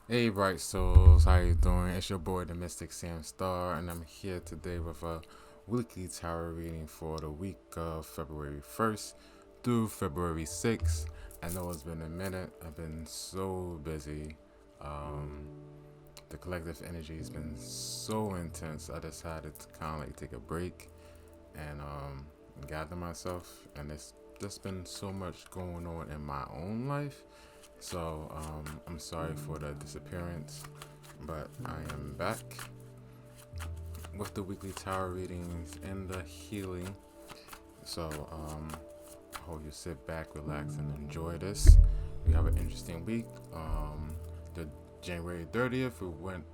Hey, bright souls, how you doing? It's your boy, the Mystic SamStar, and I'm here today with a weekly tarot reading for the week of February 1st through February 6th. I know it's been a minute. I've been so busy. Um, the collective energy has been so intense. I decided to kind of like take a break and gather myself, and it's just been so much going on in my own life. So I'm sorry for the disappearance, but I am back with the weekly tarot readings and the healing. So I hope you sit back, relax, and enjoy this. We have an interesting week. The January 30th,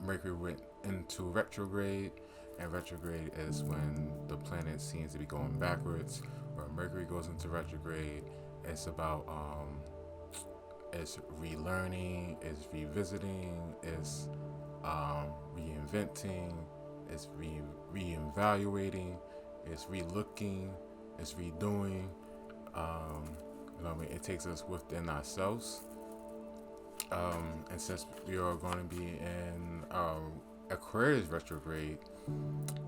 Mercury went into retrograde, and retrograde is when the planet seems to be going backwards. Where Mercury goes into retrograde, it's about it's relearning, it's revisiting, it's reinventing, it's reevaluating, it's relooking, it's redoing. Um, it takes us within ourselves. And since we are going to be in Aquarius retrograde,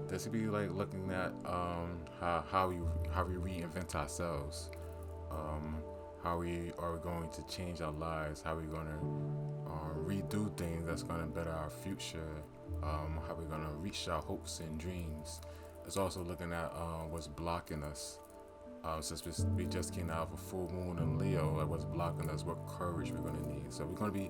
this would be like looking at how we reinvent ourselves, um, how we are going to change our lives, how we're going to redo things that's going to better our future, how we're going to reach our hopes and dreams. It's also looking at what's blocking us. Since we just came out of a full moon in Leo, like what's blocking us, what courage we're going to need. So we're going to be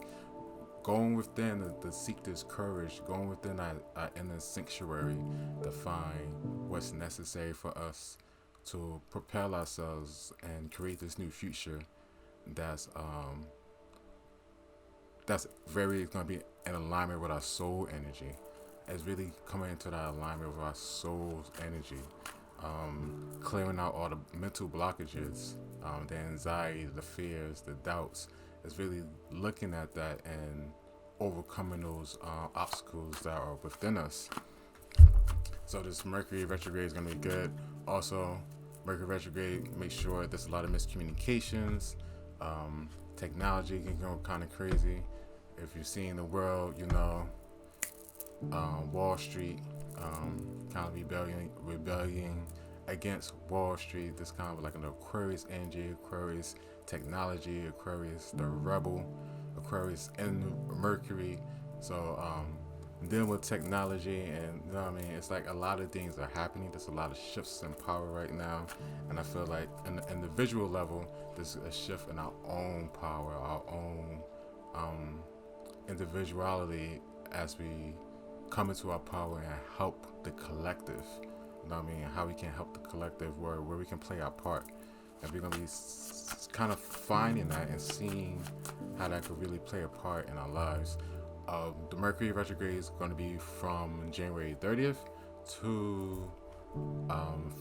going within to seek this courage, going within our inner sanctuary to find what's necessary for us to propel ourselves and create this new future that's um, that's very going to be in alignment with our soul energy. It's really coming into that alignment with our soul's energy, clearing out all the mental blockages, the anxiety, the fears, the doubts. It's really looking at that and overcoming those obstacles that are within us. So this Mercury retrograde is going to be good. Also, Mercury retrograde, make sure there's a lot of miscommunications. Technology can go kind of crazy. If you're seeing the world, Wall Street, kind of rebellion against Wall Street. This kind of like an Aquarius energy, Aquarius technology, Aquarius the rebel, Aquarius in Mercury. So dealing with technology, and it's like a lot of things are happening. There's a lot of shifts in power right now, and I feel like in the individual level, there's a shift in our own power, our own um, individuality as we come into our power and help the collective. How we can help the collective, where we can play our part. And we're gonna be kind of finding that and seeing how that could really play a part in our lives. The Mercury retrograde is going to be from January 30th to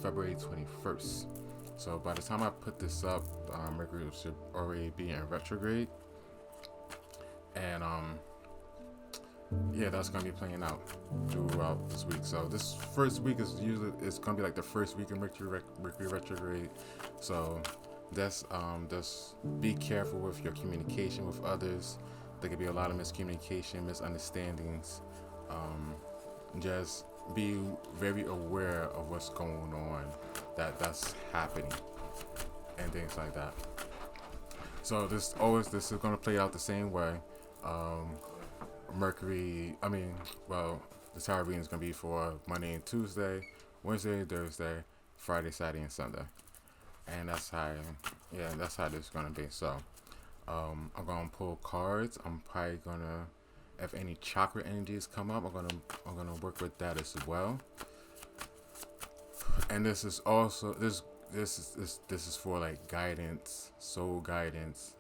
February 21st. So by the time I put this up, Mercury should already be in retrograde, and yeah, that's gonna be playing out throughout this week. So this first week is usually it's gonna be like the first week of Mercury retrograde. So just be careful with your communication with others. There could be a lot of miscommunication, misunderstandings. Um, just be very aware of what's going on, that's happening, and things like that. So this is gonna play out the same way. Um, Mercury, the tarot reading is going to be for Monday and Tuesday, Wednesday, Thursday, Friday, Saturday, and Sunday. And that's how this is going to be. So, I'm going to pull cards. I'm probably going to, if any chakra energies come up, I'm going to work with that as well. And this is also, this is for like guidance, soul guidance,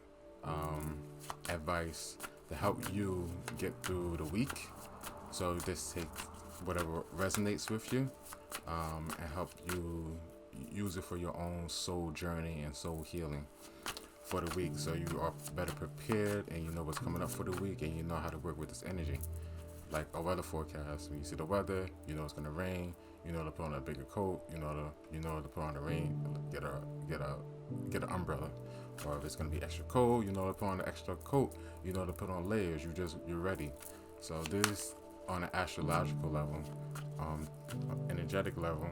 advice to help you get through the week. So just take whatever resonates with you, and help you use it for your own soul journey and soul healing for the week. So you are better prepared and you know what's coming up for the week and you know how to work with this energy. Like a weather forecast, when you see the weather, you know it's gonna rain. You know to put on a bigger coat. You know to put on the rain. Get an umbrella. Or if it's gonna be extra cold, you know to put on the extra coat. You know to put on layers. You're ready. So this on an astrological level, um, energetic level,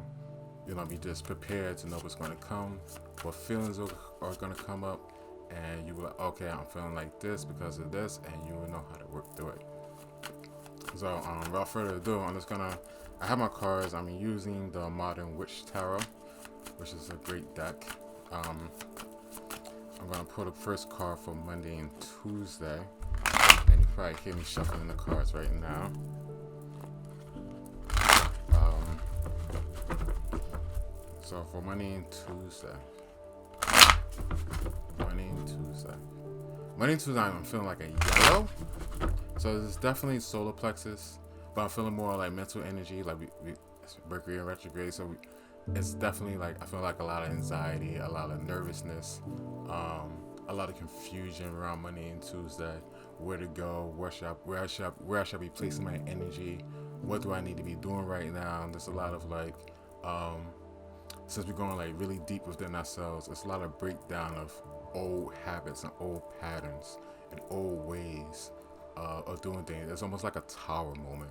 be just prepared to know what's gonna come, what feelings are gonna come up, and you will like, okay, I'm feeling like this because of this, and you will know how to work through it. So without further ado, I have my cards. I'm using the Modern Witch Tarot, which is a great deck. I'm gonna pull the first card for Monday and Tuesday, and you probably hear me shuffling the cards right now. So for Monday and Tuesday, I'm feeling like a yellow. So it's definitely solar plexus, but I'm feeling more like mental energy, like we Mercury in retrograde. So it's definitely like I feel like a lot of anxiety, a lot of nervousness, a lot of confusion around Monday and Tuesday. Where to go? Where should I be placing my energy? What do I need to be doing right now? And there's a lot of like, since we're going like really deep within ourselves, it's a lot of breakdown of old habits and old patterns and old ways of doing things. It's almost like a tower moment,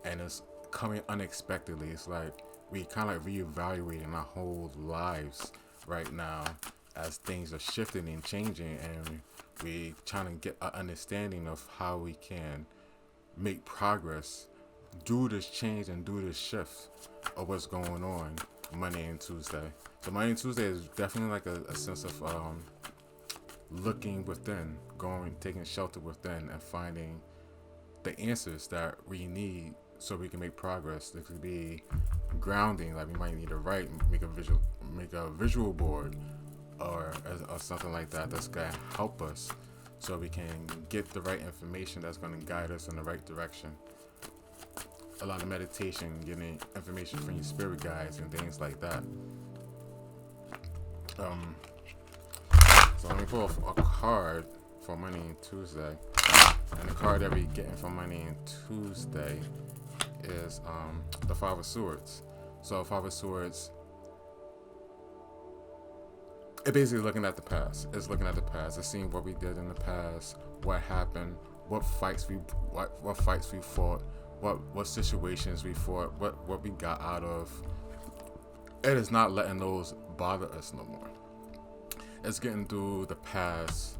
and it's coming unexpectedly. It's like we kind of like reevaluating our whole lives right now as things are shifting and changing, and we trying to get an understanding of how we can make progress, do this change and do this shift of what's going on Monday and Tuesday. So Monday and Tuesday is definitely like a sense of looking within, taking shelter within, and finding the answers that we need so we can make progress. There could be grounding, like we might need to write, make a visual board, or something like that that's gonna help us so we can get the right information that's gonna guide us in the right direction. A lot of meditation, getting information from your spirit guides and things like that. So let me pull a card for Monday and Tuesday. And the card that we're getting for Monday and Tuesday is the Five of Swords. So Five of Swords, it's basically looking at the past. It's looking at the past. It's seeing what we did in the past, what happened, what fights we fought, what situations we fought, what we got out of. It is not letting those bother us no more. It's getting through the past,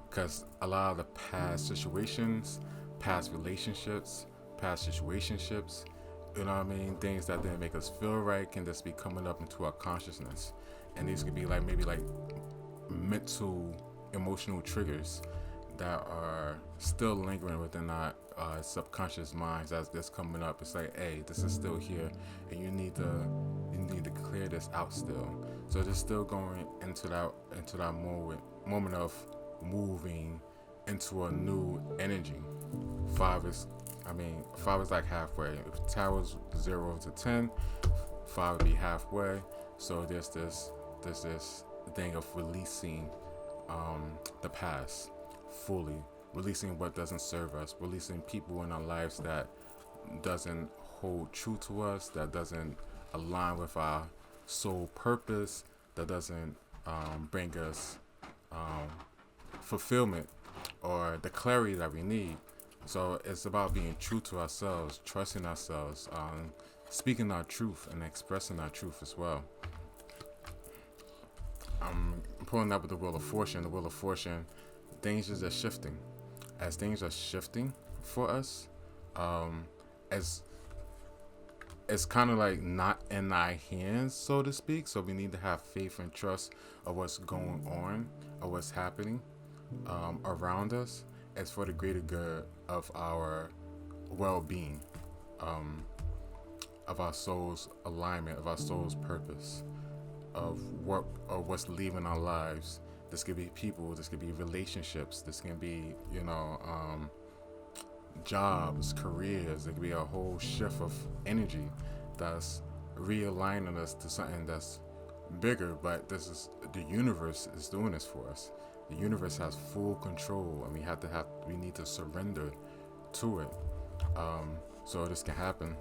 because a lot of the past situations, past relationships, past situationships, you know what I mean, things that didn't make us feel right can just be coming up into our consciousness. And these could be like maybe like mental, emotional triggers that are still lingering within our subconscious minds as this coming up. It's like, hey, this is still here, and you need to clear this out still. So just still going into that moment of moving into a new energy. Five is like halfway. If tower's 0 to 10, 5 would be halfway. So there's this thing of releasing the past fully, releasing what doesn't serve us, releasing people in our lives that doesn't hold true to us, that doesn't align with our soul purpose, that doesn't bring us fulfillment or the clarity that we need. So it's about being true to ourselves, trusting ourselves, speaking our truth and expressing our truth as well. I'm pulling up with the Wheel of Fortune. The Wheel of Fortune, things are just shifting. As things are shifting for us, as it's kind of like not in our hands, so to speak. So we need to have faith and trust of what's going on, of what's happening around us, as for the greater good of our well-being, of our soul's alignment, of our soul's purpose, of what's leaving our lives. This could be people, this could be relationships, this can be, jobs, careers. It could be a whole shift of energy that's realigning us to something that's bigger. But the universe is doing this for us. The universe has full control, and we need to surrender to it. So this can happen.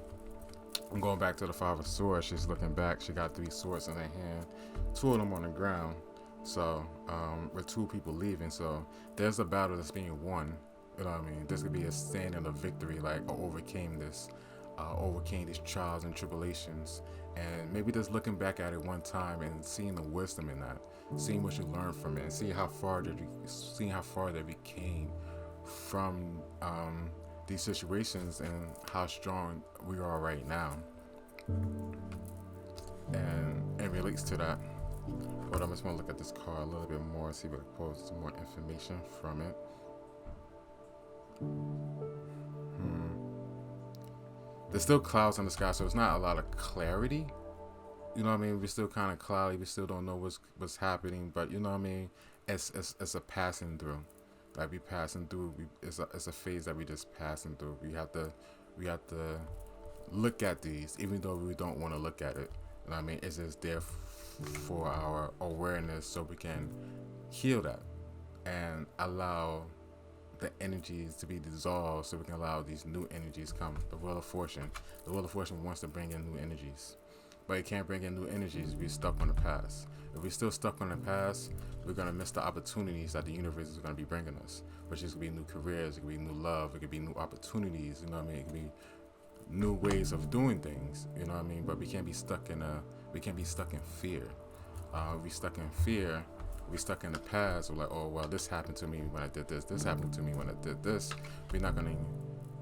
I'm going back to the Five of Swords. She's looking back. She got 3 swords in her hand, 2 of them on the ground. So with two people leaving, so there's a battle that's being won. You know what I mean? This could be a stand and a victory, like I overcame this, overcame these trials and tribulations, and maybe just looking back at it one time and seeing the wisdom in that, seeing what you learned from it, and seeing how far that we came from these situations and how strong we are right now, and it relates to that. But I'm just gonna look at this card a little bit more, see if I can pull some more information from it. There's still clouds in the sky, so it's not a lot of clarity. You know what I mean? We're still kind of cloudy. We still don't know what's happening, but you know what I mean? It's a passing through. Like we passing through. It's a phase that we just passing through. We have to look at these, even though we don't want to look at it. You know what I mean? It's just there for our awareness, so we can heal that and allow the energies to be dissolved, so we can allow these new energies come. The Wheel of Fortune. The Wheel of Fortune wants to bring in new energies, but it can't bring in new energies if we're stuck on the past. If we're still stuck on the past, we're gonna miss the opportunities that the universe is gonna be bringing us, which is gonna be new careers, it could be new love, it could be new opportunities. You know what I mean? It could be new ways of doing things. You know what I mean? But we can't be stuck in fear. We stuck in fear. We stuck in the past. We're like, oh well, this happened to me when I did this. This happened to me when I did this. We're not gonna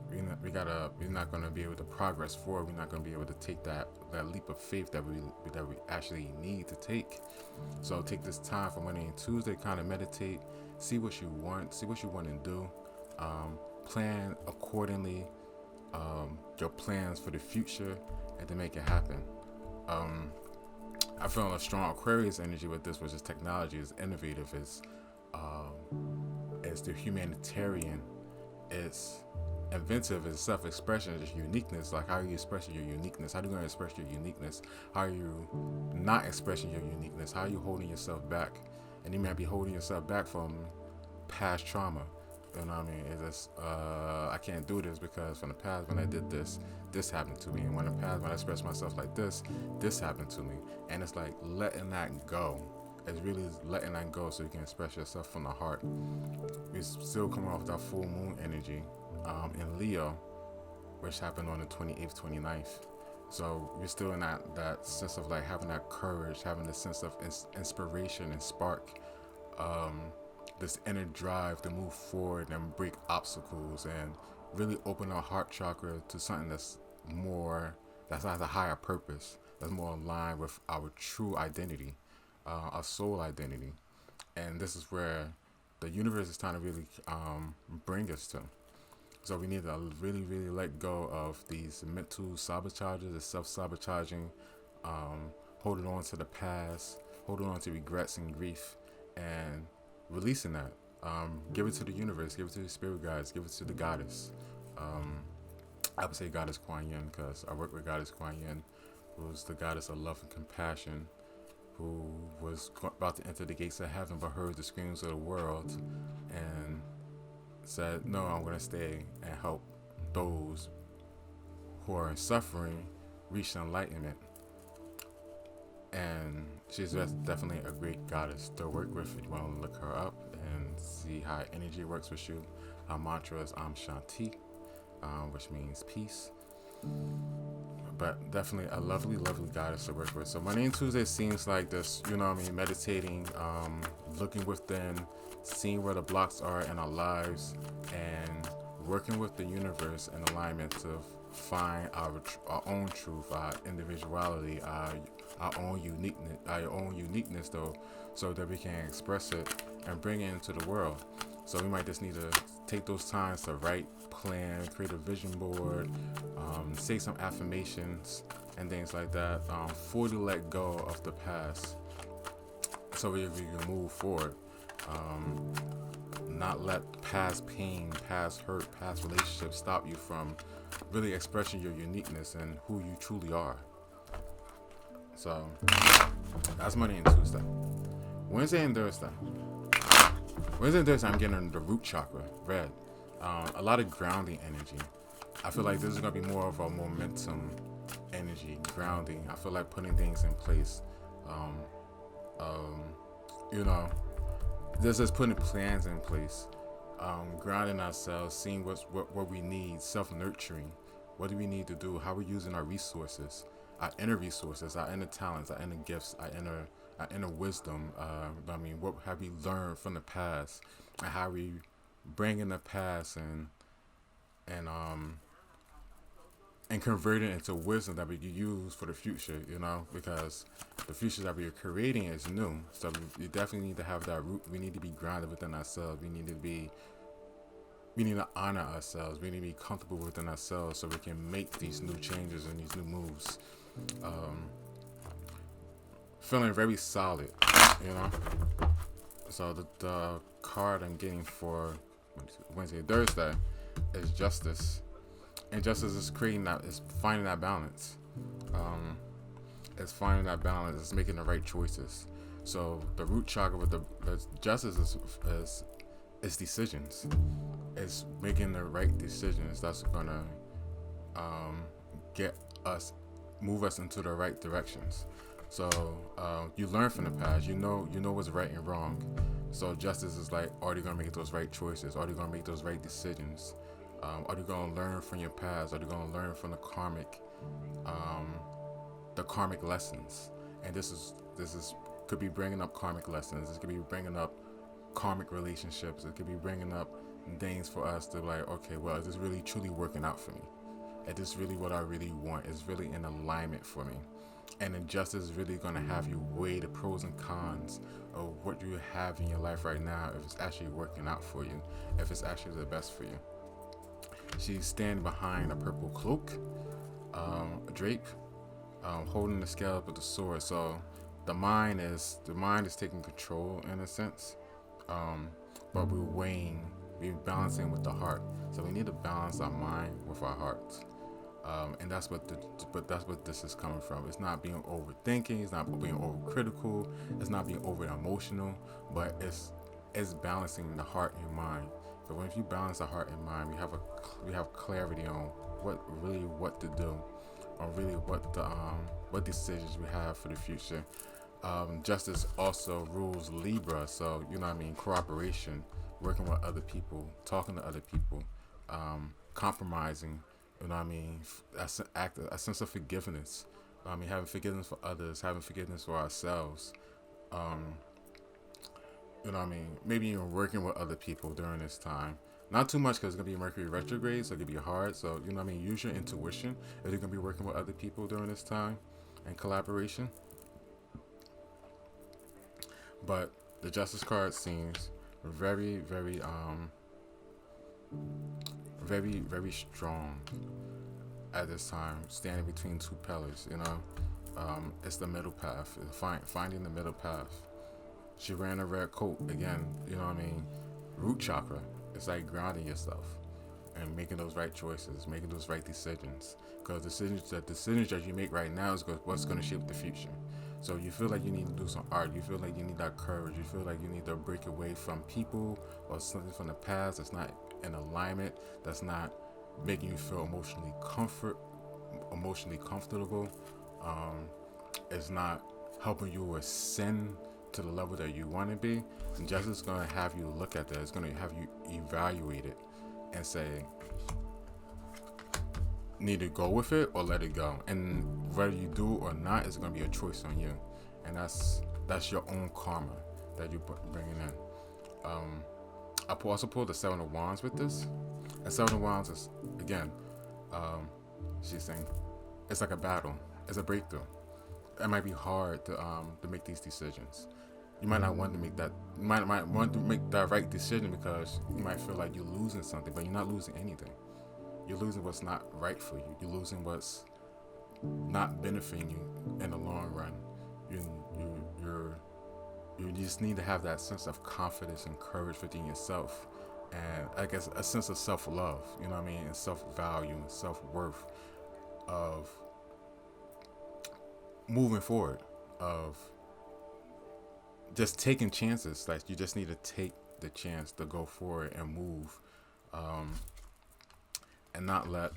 we're not gonna be able to progress forward. We're not gonna be able to take that leap of faith that we actually need to take. So take this time for Monday and Tuesday, kind of meditate, see what you want to do, plan accordingly, your plans for the future, and to make it happen. I feel a strong Aquarius energy with this, which is technology, is innovative, it's the humanitarian, it's inventive, it's self-expression, it's uniqueness. Like, how are you expressing your uniqueness? How are you going to express your uniqueness? How are you not expressing your uniqueness? How are you holding yourself back? And you might be holding yourself back from past trauma. You know what I mean? It's just, I can't do this because from the past when I did this, this happened to me. And when the past when I expressed myself like this happened to me. And it's like letting that go. It's really letting that go so you can express yourself from the heart. We're still coming off that full moon energy in Leo, which happened on the 28th, 29th. So we're still in that sense of like having that courage, having the sense of inspiration and spark. This inner drive to move forward and break obstacles and really open our heart chakra to something that has a higher purpose, that's more aligned with our true identity, our soul identity. And this is where the universe is trying to really bring us to. So we need to really, really let go of these mental sabotages, the self-sabotaging, holding on to the past, holding on to regrets and grief, and releasing that. Give it to the universe, give it to the spirit guides, give it to the goddess. I would say Goddess Kuan Yin because I work with Goddess Kuan Yin, who's the goddess of love and compassion, who was about to enter the gates of heaven but heard the screams of the world and said, no, I'm going to stay and help those who are in suffering reach enlightenment. And she's definitely a great goddess to work with if you want to look her up and see how energy works with you. Our mantra is Am Shanti, which means peace. But definitely a lovely, lovely goddess to work with. So Monday and Tuesday seems like this, you know what I mean, meditating, looking within, seeing where the blocks are in our lives, and working with the universe in alignment to find our own truth, our individuality, our own uniqueness though, so that we can express it and bring it into the world. So we might just need to take those times to write, plan, create a vision board, say some affirmations and things like that, fully let go of the past so we can move forward. Not let past pain, past hurt, past relationships stop you from really expressing your uniqueness and who you truly are. So that's Monday and Tuesday. Wednesday and Thursday, I'm getting the root chakra, red. A lot of grounding energy. I feel like this is going to be more of a momentum energy, grounding. I feel like putting things in place. You know, this is putting plans in place, grounding ourselves, seeing what we need, self nurturing. What do we need to do? How we're using our resources, our inner talents, our inner gifts, our inner wisdom. I mean, what have we learned from the past, and how we bring in the past and um and convert it into wisdom that we can use for the future, because the future that we are creating is new. So we definitely need to have that root. We need to be grounded within ourselves. We need to honor ourselves. We need to be comfortable within ourselves so we can make these new changes and these new moves. Um, Feeling very solid, you know. So the card I'm getting for Wednesday, Thursday is justice, and justice is creating that, is finding that balance. Um, it's finding that balance. It's making the right choices. So the root chakra with the justice is decisions. It's making the right decisions. That's gonna um, get us, move us into the right directions. So you learn from the past. You know what's right and wrong. So justice is like, are you gonna make those right choices? Are you gonna make those right decisions? Are you gonna learn from your past? Are you gonna learn from um, the karmic lessons? And this is could be bringing up karmic lessons. This could be bringing up karmic relationships. It could be bringing up things for us to be like, okay, well, is this really truly working out for me? Is this really what I really want? Is really in alignment for me? And injustice is really going to have you weigh the pros and cons of what you have in your life right now, if it's actually working out for you, if it's actually the best for you. She's standing behind a purple cloak, a drape, holding the scalp with the sword. So the mind is taking control in a sense, but we're balancing with the heart. So we need to balance our mind with our hearts. And that's what this is coming from. It's not being overthinking. It's not being overcritical. It's not being over emotional. But it's balancing the heart and mind. So when you balance the heart and mind, we have clarity on what to do, or really what decisions we have for the future. Justice also rules Libra, so cooperation, working with other people, talking to other people, compromising. A sense of forgiveness. Having forgiveness for others, having forgiveness for ourselves. Um, Maybe even working with other people during this time. Not too much because it's gonna be Mercury retrograde, so it could be hard. So use your intuition if you're gonna be working with other people during this time, and collaboration. But the Justice card seems very, very, very, very strong at this time, standing between two pillars. It's the middle path. Finding the middle path. She ran a red coat again. Root chakra. It's like grounding yourself and making those right choices, making those right decisions. Because the decisions that you make right now is what's going to shape the future. So you feel like you need to do some art. You feel like you need that courage. You feel like you need to break away from people or something from the past that's not in alignment, that's not making you feel emotionally comfortable. It's not helping you ascend to the level that you want to be. And justice is going to have you look at that. It's going to have you evaluate it and say, need to go with it or let it go. And whether you do or not is going to be a choice on you. And that's your own karma that you're bringing in. I also pulled the Seven of Wands with this. And Seven of Wands is, again, she's saying it's like a battle. It's a breakthrough. It might be hard to make these decisions. You might not want to make that. You might want to make that right decision because you might feel like you're losing something, but you're not losing anything. You're losing what's not right for you. You're losing what's not benefiting you in the long run. You just need to have that sense of confidence and courage within yourself, and I guess a sense of self-love. And self-value and self-worth of moving forward, of just taking chances. Like, you just need to take the chance to go forward and move, and not let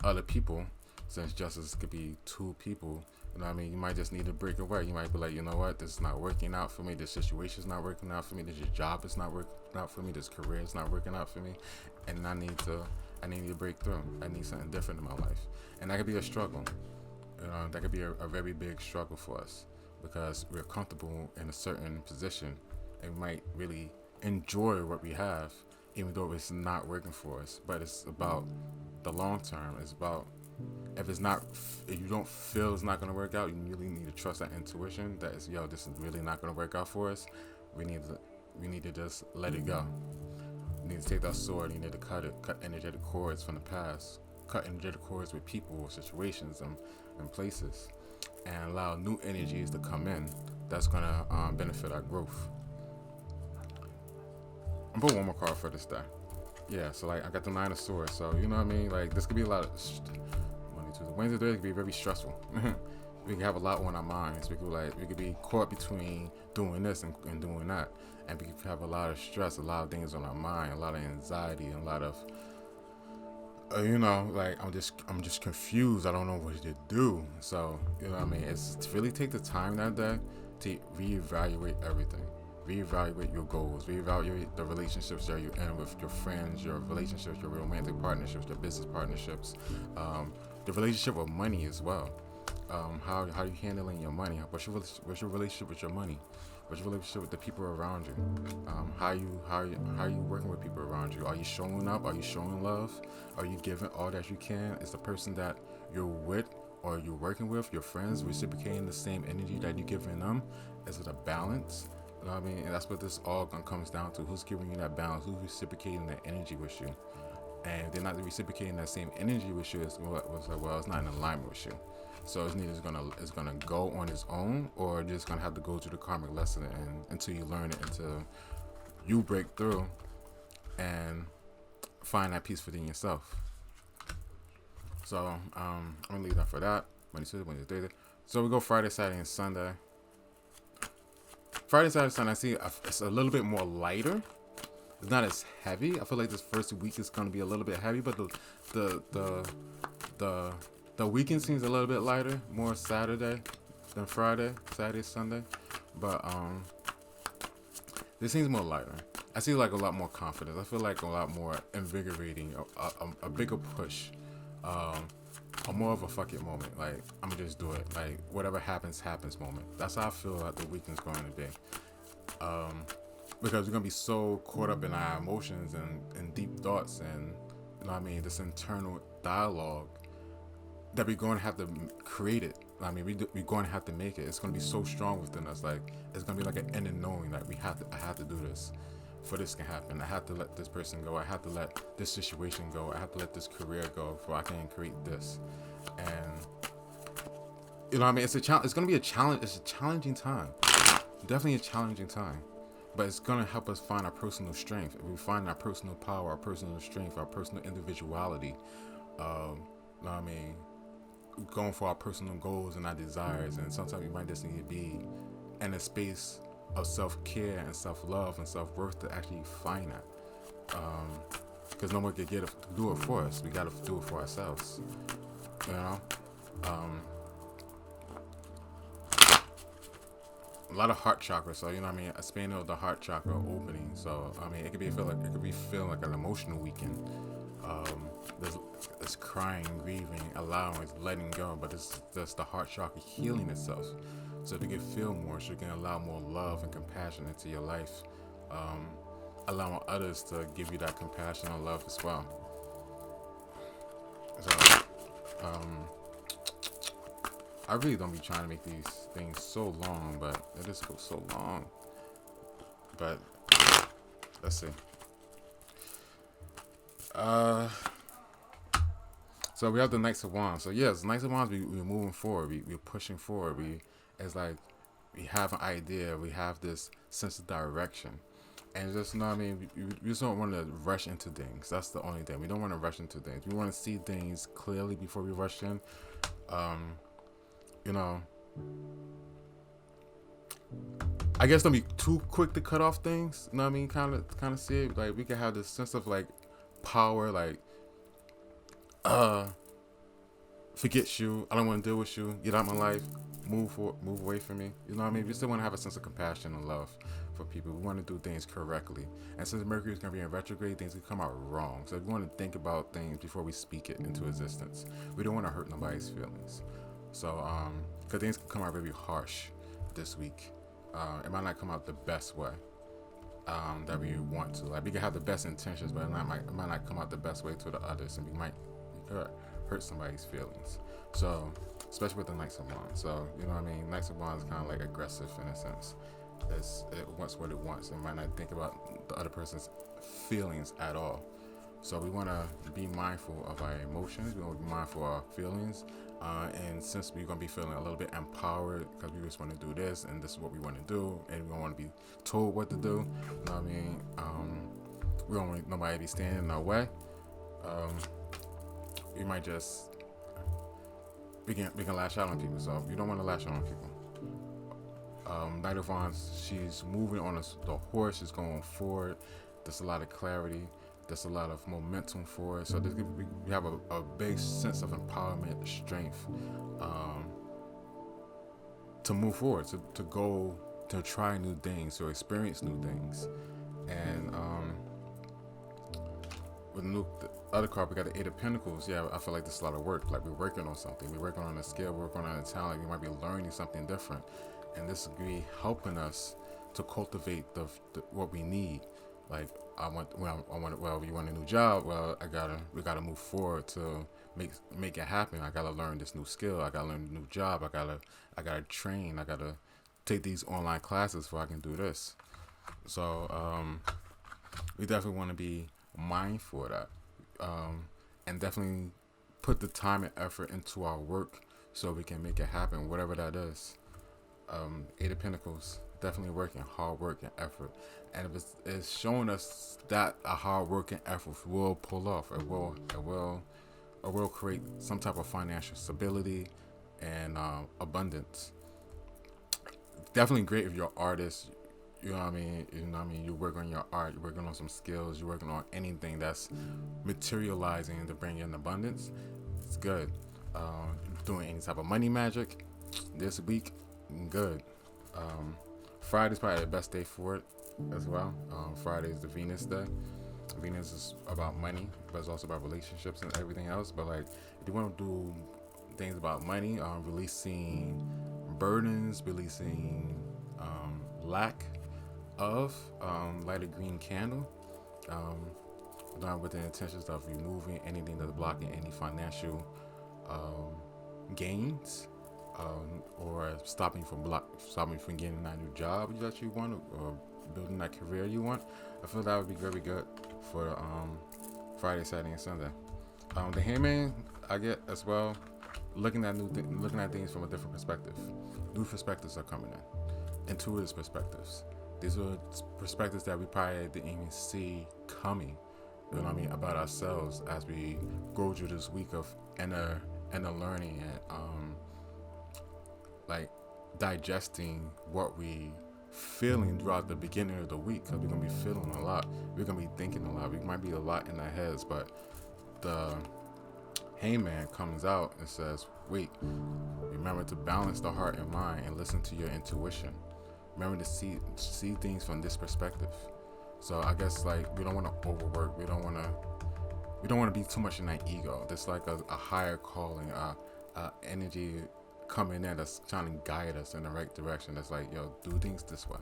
other people, since justice could be two people, You know what I mean? You might just need to break away. You might be like, you know what? This is not working out for me. This situation is not working out for me. This job is not working out for me. This career is not working out for me. And I need to break through. I need something different in my life. And that could be a struggle. That could be a very big struggle for us because we're comfortable in a certain position and we might really enjoy what we have, even though it's not working for us. But it's about the long term. It's about if you don't feel it's not going to work out, you really need to trust that intuition that is, this is really not going to work out for us. We need to just let it go. You need to take that sword. You need to cut energetic cords from the past, cut energetic cords with people, situations, and places, and allow new energies to come in. That's going to benefit our growth. I'm putting one more card for this day. Yeah, so like I got the Nine of Swords. So you know what I mean. Like this could be a lot of Monday, Tuesday, Wednesday, Thursday could be very stressful. We could have a lot on our minds. We could be caught between doing this and doing that, and we could have a lot of stress, a lot of things on our mind, a lot of anxiety, and a lot of like I'm just confused. I don't know what to do. So you know what I mean. It's to really take the time that day to reevaluate everything. Reevaluate your goals, reevaluate the relationships that you're in with your friends, your relationships, your romantic partnerships, your business partnerships, the relationship with money as well. How are you handling your money? What's your relationship with your money? What's your relationship with the people around you? How are you working with people around you? Are you showing up? Are you showing love? Are you giving all that you can? Is the person that you're with or you're working with, your friends, reciprocating the same energy that you're giving them? Is it a balance? You know what I mean? And that's what this all comes down to. Who's giving you that balance? Who's reciprocating that energy with you? And if they're not reciprocating that same energy with you, it's not in alignment with you. So it's either it's gonna go on its own, or just gonna have to go through the karmic lesson until you learn it, until you break through and find that peace within yourself. So I'm gonna leave that for that. Wednesday, Thursday. So we go Friday, Saturday, and Sunday. Friday, Saturday, Sunday, I see it's a little bit more lighter. It's not as heavy. I feel like this first week is going to be a little bit heavy, but the weekend seems a little bit lighter, more Saturday than Friday, Saturday, Sunday. But this seems more lighter. I see like a lot more confidence. I feel like a lot more invigorating, a bigger push. A more of a fuck it moment. Like, I'm gonna just do it. Like, whatever happens moment. That's how I feel like the weekend's going to be. Because we're gonna be so caught up in our emotions and deep thoughts and, you know what I mean, this internal dialogue that we're going to have to create it. I mean, we're going to have to make it. It's going to be so strong within us. Like, it's going to be like an end in knowing that I have to do this for this can happen. I have to let this person go. I have to let this situation go. I have to let this career go before I can create this. And you know what I mean? It's a challenge. It's going to be a challenge. It's a challenging time. Definitely a challenging time. But it's going to help us find our personal strength. If we find our personal power, our personal strength, our personal individuality, you know what I mean? Going for our personal goals and our desires. And sometimes we might just need to be in a space of self-care and self-love and self-worth to actually find that. Because no one can do it for us. We got to do it for ourselves. You know? A lot of heart chakra, so you know what I mean, expanding of the heart chakra opening. So I mean, it could be feeling like an emotional weekend. There's crying, grieving, allowing, letting go, but it's just the heart chakra healing itself, so you can feel more, so you can allow more love and compassion into your life, allowing others to give you that compassion and love as well. So I really don't be trying to make these things so long, but it just goes so long. But let's see. So we have the Knights of Wands. So yes, Knights of Wands, we're moving forward. We're pushing forward. It's like we have an idea. We have this sense of direction. And just, you know what I mean, we just don't want to rush into things. That's the only thing. We don't want to rush into things. We want to see things clearly before we rush in. You know, I guess don't be too quick to cut off things. You know what I mean? Kind of see it. Like, we can have this sense of like power, like forget you. I don't want to deal with you. Get out of my life. Move away from me. You know what I mean? We still want to have a sense of compassion and love for people. We want to do things correctly. And since Mercury is going to be in retrograde, things can come out wrong. So we want to think about things before we speak it into existence. We don't want to hurt nobody's feelings. So, because things can come out very harsh this week. It might not come out the best way that we want to. Like, we can have the best intentions, but it might not come out the best way to the others, and we might hurt somebody's feelings. So, especially with the Knights of Wands. So, you know what I mean? Knights of Wands is kind of like aggressive in a sense. It wants what it wants. It might not think about the other person's feelings at all. So we want to be mindful of our emotions. We want to be mindful of our feelings. And since we're going to be feeling a little bit empowered because we just want to do this and this is what we want to do and we don't want to be told what to do, you know what I mean? We don't want nobody to be standing in our way. We might just, we can lash out on people. So you don't want to lash out on people. Knight of Wands, she's moving on the horse, she's going forward. There's a lot of clarity. There's a lot of momentum for it. So we have a big sense of empowerment, strength to move forward, to go, to try new things, to experience new things. And with the other card, we got the Eight of Pentacles. Yeah, I feel like there's a lot of work. Like we're working on something. We're working on a skill. We're working on a talent. We might be learning something different. And this will be helping us to cultivate what we need. Like you want a new job. Well, we gotta move forward to make it happen. I gotta learn this new skill. I gotta learn a new job. I gotta train. I gotta take these online classes before I can do this. So we definitely want to be mindful of that, and definitely put the time and effort into our work so we can make it happen, whatever that is. Eight of Pentacles, definitely working, hard work and effort. And if it's showing us that a hard work and effort will pull off. It will create some type of financial stability and abundance. Definitely great if you're an artist. You know what I mean? You work on your art. You're working on some skills. You're working on anything that's materializing to bring in abundance. It's good. Doing any type of money magic this week, good. Friday's probably the best day for it as well. Friday is the Venus day. Venus is about money, but it's also about relationships and everything else. But like, if you want to do things about money, releasing burdens, releasing lack of, light a green candle, done with the intentions of removing anything that's blocking any financial gains. Or stopping from getting that new job that you want, or building that career you want. I feel that would be very good for Friday, Saturday, and Sunday. The Hangman, I get as well, looking at things from a different perspective. New perspectives are coming in, intuitive perspectives. These are perspectives that we probably didn't even see coming. You know what I mean, about ourselves as we go through this week of inner learning and like digesting what we feeling throughout the beginning of the week, because we're gonna be feeling a lot, we're gonna be thinking a lot, we might be a lot in our heads. But the Hangman comes out and says, wait, remember to balance the heart and mind and listen to your intuition. Remember to see things from this perspective. So I guess like we don't want to overwork, we don't want to be too much in that ego. There's like a higher calling, energy coming in that's trying to guide us in the right direction. That's like, yo, do things this way,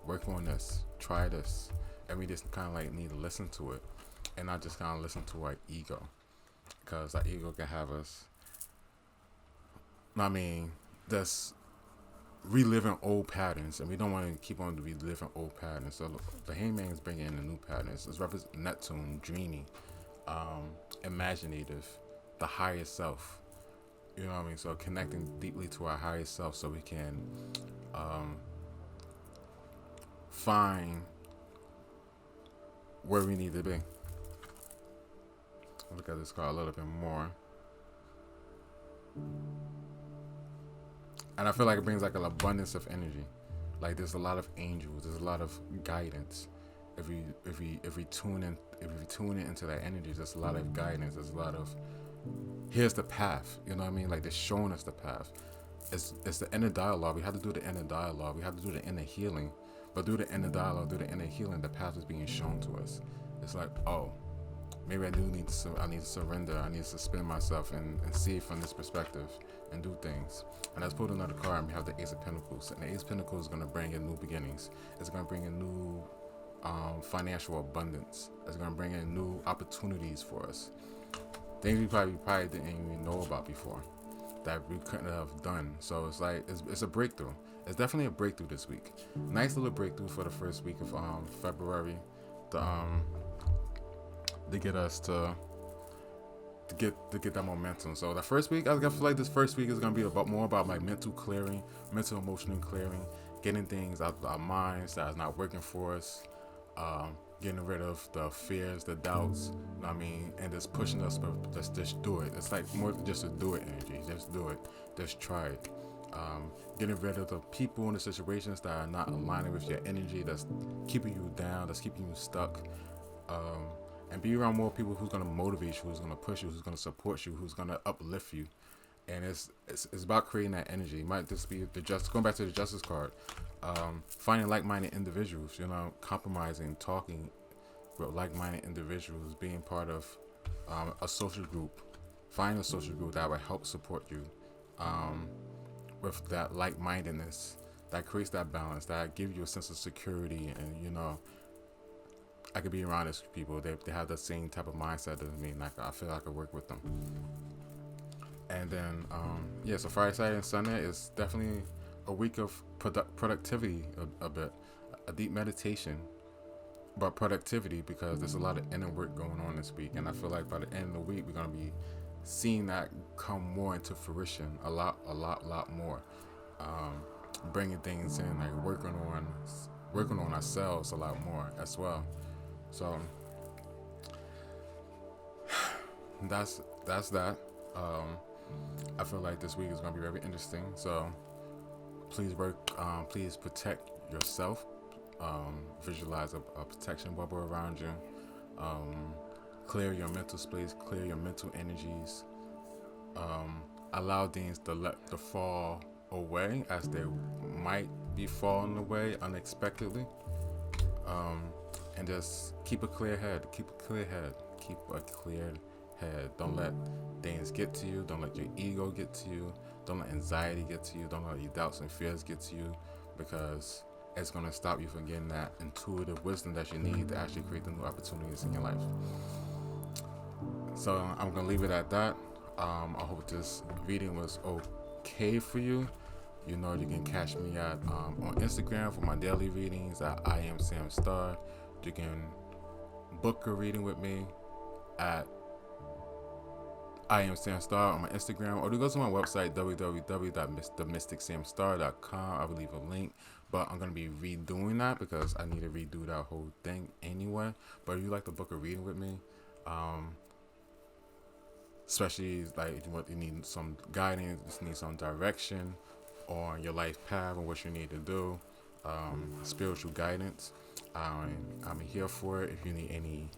work on this, try this. And we just kind of like need to listen to it and not just kind of listen to our ego, because our ego can have us, that's reliving old patterns, and we don't want to keep on reliving old patterns. So the Hangman is bringing in the new patterns. It's represents Neptune, dreamy, imaginative, the higher self. You know what I mean? So connecting deeply to our higher self so we can find where we need to be. Look at this card a little bit more. And I feel like it brings like an abundance of energy. Like there's a lot of angels, there's a lot of guidance. If we tune in into that energy, there's a lot of guidance, there's a lot of here's the path. You know what I mean? Like they're showing us the path. It's the inner dialogue. We have to do the inner dialogue. We have to do the inner healing. But through the inner dialogue, through the inner healing, the path is being shown to us. It's like, oh, maybe I do need to. I need to surrender. I need to suspend myself and see it from this perspective and do things. And let's pull another card. And we have the Ace of Pentacles. And the Ace of Pentacles is going to bring in new beginnings. It's going to bring in new financial abundance. It's going to bring in new opportunities for us. Things we probably didn't even know about before that we couldn't have done. So it's like it's a breakthrough. It's definitely a breakthrough this week. Nice little breakthrough for the first week of February to get us to get that momentum. So the first week, I feel like this first week is gonna be more about my mental clearing, mental emotional clearing, getting things out of our minds that is not working for us, getting rid of the fears, the doubts, you know what I mean, and just pushing us to just do it. It's like more than just a do it energy. Just do it. Just try it. Getting rid of the people and the situations that are not aligning with your energy, that's keeping you down, that's keeping you stuck. And be around more people who's going to motivate you, who's going to push you, who's going to support you, who's going to uplift you. And it's about creating that energy. It might just be going back to the justice card, finding like-minded individuals, compromising, talking with like-minded individuals, being part of a social group. Find a social group that will help support you with that like-mindedness, that creates that balance, that gives you a sense of security. And I could be around these people. They have the same type of mindset as me, and I feel I could work with them. And then, so Friday, Saturday, and Sunday is definitely a week of productivity a bit, a deep meditation about productivity, because there's a lot of inner work going on this week. And I feel like by the end of the week, we're going to be seeing that come more into fruition, a lot more. Bringing things in, like working on ourselves a lot more as well. So that's that. I feel like this week is going to be very interesting. So please please protect yourself. Visualize a protection bubble around you. Clear your mental space, clear your mental energies. Allow things to fall away as they might be falling away unexpectedly. And just keep a clear head. Don't let things get to you. Don't let your ego get to you. Don't let anxiety get to you. Don't let your doubts and fears get to you, because it's going to stop you from getting that intuitive wisdom that you need to actually create the new opportunities in your life. So I'm going to leave it at that. I hope this reading was okay for you. You can catch me at on Instagram for my daily readings at I am SamStar. You can book a reading with me at I am SamStar on my Instagram, or you go to my website www.themysticsamstar.com. I will leave a link, but I'm going to be redoing that because I need to redo that whole thing anyway. But if you like to book a reading with me, especially like you need some guidance, you need some direction on your life path and what you need to do, spiritual guidance, I'm here for it. If you need any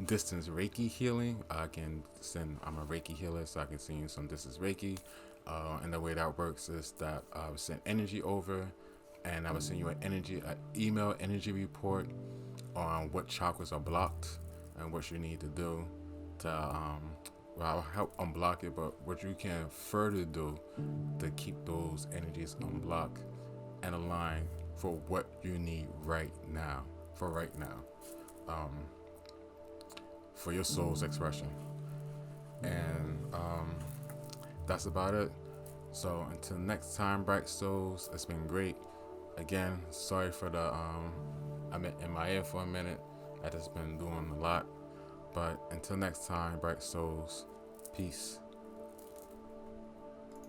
distance Reiki healing, I'm a Reiki healer, so I can send you some distance Reiki. And the way that works is that I will send energy over, and I will send you an email energy report on what chakras are blocked and what you need to do to I'll help unblock it, but what you can further do to keep those energies unblocked and aligned for what you need right now, for your soul's expression. And that's about it. So until next time, bright souls, it's been great. Again, sorry for I'm in my ear for a minute. I just been doing a lot. But until next time, bright souls, peace.